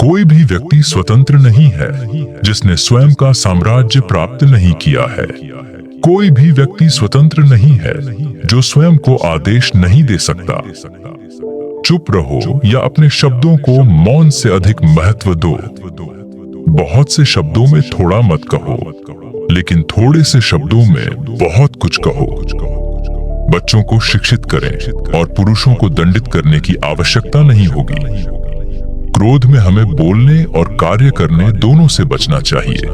कोई भी व्यक्ति स्वतंत्र नहीं है जिसने स्वयं का साम्राज्य प्राप्त नहीं किया है। कोई भी व्यक्ति स्वतंत्र नहीं है जो स्वयं को आदेश नहीं दे सकता। चुप रहो या अपने शब्दों को मौन से अधिक महत्व दो। बहुत से शब्दों में थोड़ा मत कहो, लेकिन थोड़े से शब्दों में बहुत कुछ कहो। बच्चों को शिक्षित करें और पुरुषों को दंडित करने की आवश्यकता नहीं होगी। क्रोध में हमें बोलने और कार्य करने दोनों से बचना चाहिए।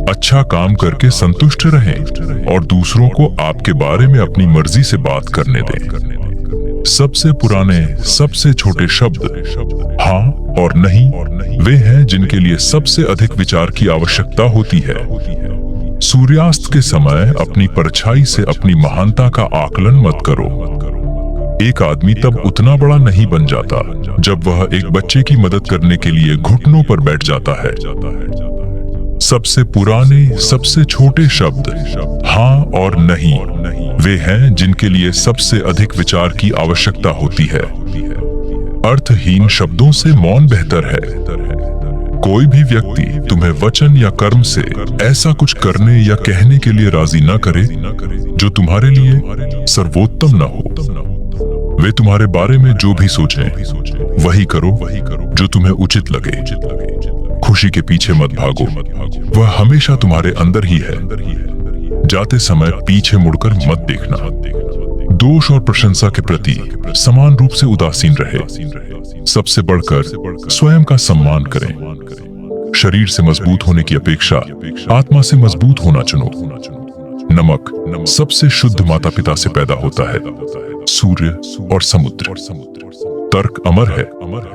अच्छा काम करके संतुष्ट रहें और दूसरों को आपके बारे में अपनी मर्जी से बात करने दें। सबसे पुराने, सबसे छोटे शब्द हाँ और नहीं वे हैं जिनके लिए सबसे अधिक विचार की आवश्यकता होती है। सूर्यास्त के समय अपनी परछाई से अपनी महानता का आकलन मत करो। एक आदमी तब उतना बड़ा नहीं बन जाता जब वह एक बच्चे की मदद करने के लिए घुटनों पर बैठ जाता है। सबसे पुराने, सबसे छोटे शब्द हाँ और नहीं वे हैं जिनके लिए सबसे अधिक विचार की आवश्यकता होती है। अर्थहीन शब्दों से मौन बेहतर है। कोई भी व्यक्ति तुम्हें वचन या कर्म से ऐसा कुछ करने या कहने के लिए राजी न करे जो तुम्हारे लिए सर्वोत्तम न हो। वे तुम्हारे बारे में जो भी सोचें वही करो जो तुम्हें उचित लगे। खुशी के पीछे मत भागो, वह हमेशा तुम्हारे अंदर ही है। जाते समय पीछे मुड़कर मत देखना। दोष और प्रशंसा के प्रति समान रूप से उदासीन रहे। सबसे बढ़कर स्वयं का सम्मान करें। शरीर से मजबूत होने की अपेक्षा आत्मा से मजबूत होना चुनो। नमक सबसे शुद्ध माता पिता से पैदा होता है, सूर्य और समुद्र। तर्क अमर है,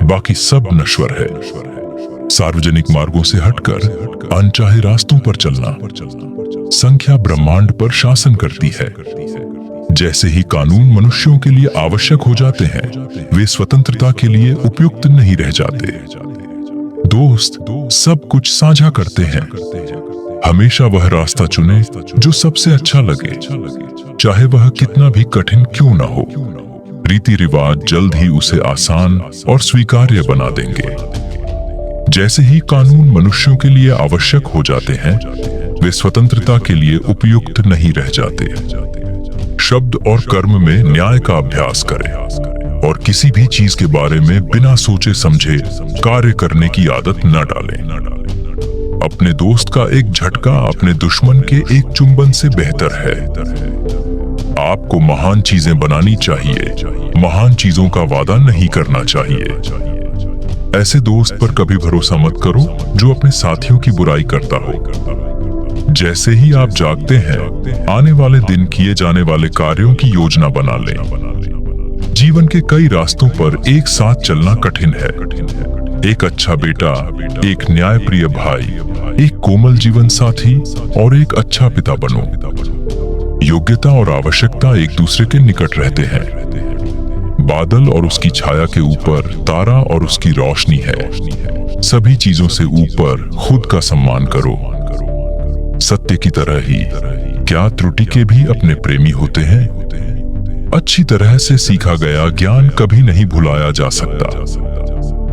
बाकी सब नश्वर है। सार्वजनिक मार्गों से हटकर अनचाहे रास्तों पर चलना। संख्या ब्रह्मांड पर शासन करती है। जैसे ही कानून मनुष्यों के लिए आवश्यक हो जाते हैं, वे स्वतंत्रता के लिए उपयुक्त नहीं रह जाते। दोस्त सब कुछ साझा करते हैं। हमेशा वह रास्ता चुने जो सबसे अच्छा लगे, चाहे वह कितना भी कठिन क्यों ना हो। रीति रिवाज जल्द ही उसे आसान और स्वीकार्य बना देंगे। जैसे ही कानून मनुष्यों के लिए आवश्यक हो जाते हैं, वे स्वतंत्रता के लिए उपयुक्त नहीं रह जाते। शब्द और कर्म में न्याय का अभ्यास करें और किसी भी चीज के बारे में बिना सोचे समझे कार्य करने की आदत न डालें। अपने दोस्त का एक झटका अपने दुश्मन के एक चुंबन से बेहतर है। आपको महान चीजें बनानी चाहिए, महान चीजों का वादा नहीं करना चाहिए। ऐसे दोस्त पर कभी भरोसा मत करो जो अपने साथियों की बुराई करता हो। जैसे ही आप जागते हैं, आने वाले दिन किए जाने वाले कार्यों की योजना बना लें। जीवन के कई रास्तों पर एक साथ चलना कठिन है। एक अच्छा बेटा, एक न्यायप्रिय भाई, एक कोमल जीवन साथी और एक अच्छा पिता बनो। योग्यता और आवश्यकता एक दूसरे के निकट रहते हैं। बादल और उसकी छाया के ऊपर तारा और उसकी रोशनी है। सभी चीजों से ऊपर खुद का सम्मान करो। सत्य की तरह ही क्या त्रुटि के भी अपने प्रेमी होते हैं। अच्छी तरह से सीखा गया ज्ञान कभी नहीं भुलाया जा सकता।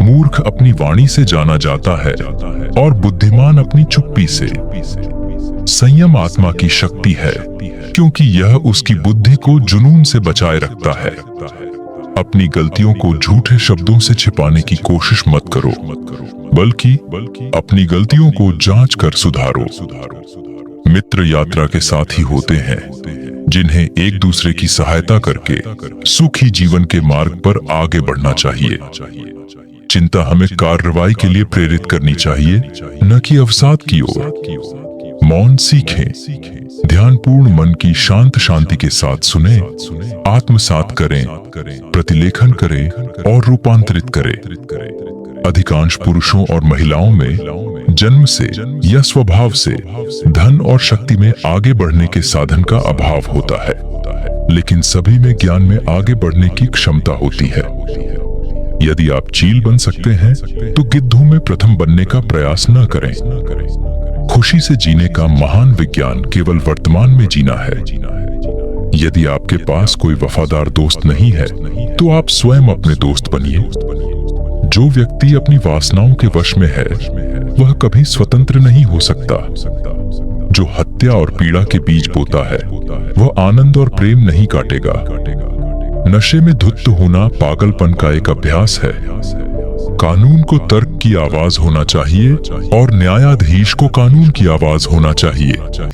मूर्ख अपनी वाणी से जाना जाता है और बुद्धिमान अपनी चुप्पी से। संयम आत्मा की शक्ति है, क्योंकि यह उसकी बुद्धि को जुनून से बचाए रखता है। अपनी गलतियों को झूठे शब्दों से छिपाने की कोशिश मत करो, बल्कि अपनी गलतियों को जांच कर सुधारो। मित्र यात्रा के साथी होते हैं जिन्हें एक दूसरे की सहायता करके सुखी जीवन के मार्ग पर आगे बढ़ना चाहिए। चिंता हमें कार्रवाई के लिए प्रेरित करनी चाहिए, न कि अवसाद की ओर। मौन सीखें, ध्यानपूर्ण मन की शांत शांति के साथ सुने, आत्मसात करें, प्रतिलेखन करें और रूपांतरित करें। अधिकांश पुरुषों और महिलाओं में जन्म से या स्वभाव से धन और शक्ति में आगे बढ़ने के साधन का अभाव होता है, लेकिन सभी में ज्ञान में आगे बढ़ने की क्षमता होती है। यदि आप चील बन सकते हैं तो गिद्धों में प्रथम बनने का प्रयास न करें। खुशी से जीने का महान विज्ञान केवल वर्तमान में जीना है। यदि आपके पास कोई वफादार दोस्त नहीं है तो आप स्वयं अपने दोस्त बनिए। जो व्यक्ति अपनी वासनाओं के वश में है वह कभी स्वतंत्र नहीं हो सकता। जो हत्या और पीड़ा के बीज बोता है वह आनंद और प्रेम नहीं काटेगा। नशे में धुत होना पागलपन का एक अभ्यास है। कानून को तर्क की आवाज होना चाहिए और न्यायाधीश को कानून की आवाज होना चाहिए।